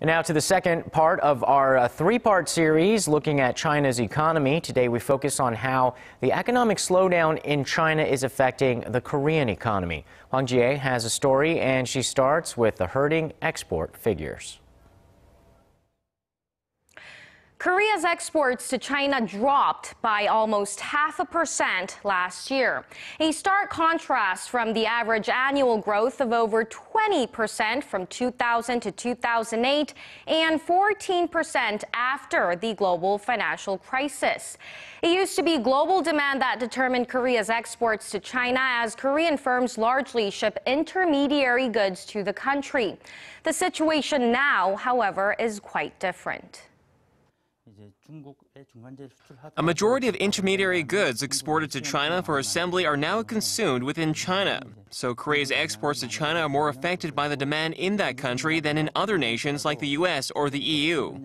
And now to the second part of our three-part series looking at China's economy. Today we focus on how the economic slowdown in China is affecting the Korean economy. Hwang Ji-hye has a story, and she starts with the hurting export figures. Korea's exports to China dropped by almost 0.5% last year, a stark contrast from the average annual growth of over 20% from 2000 to 2008 and 14% after the global financial crisis. It used to be global demand that determined Korea's exports to China, as Korean firms largely ship intermediary goods to the country. The situation now, however, is quite different. A majority of intermediary goods exported to China for assembly are now consumed within China. So Korea's exports to China are more affected by the demand in that country than in other nations like the US or the EU.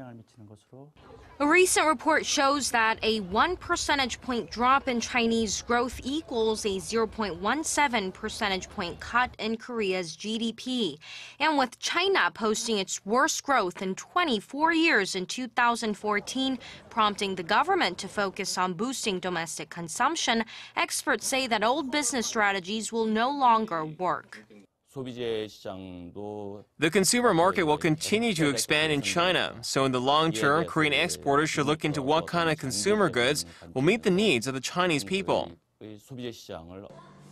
A recent report shows that a 1 percentage point drop in Chinese growth equals a 0.17 percentage point cut in Korea's GDP. And with China posting its worst growth in 24 years in 2014, prompting the government to focus on boosting domestic consumption, experts say that old business strategies will no longer work. The consumer market will continue to expand in China, so in the long term, Korean exporters should look into what kind of consumer goods will meet the needs of the Chinese people.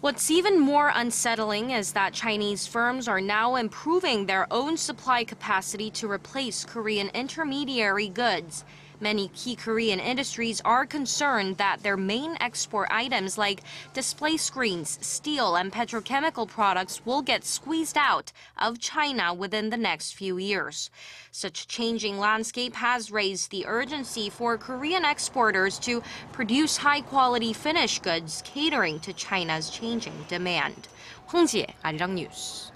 What's even more unsettling is that Chinese firms are now improving their own supply capacity to replace Korean intermediary goods. Many key Korean industries are concerned that their main export items like display screens, steel, and petrochemical products will get squeezed out of China within the next few years. Such changing landscape has raised the urgency for Korean exporters to produce high-quality finished goods catering to China's changing demand. Hwang Ji-hye, Arirang News.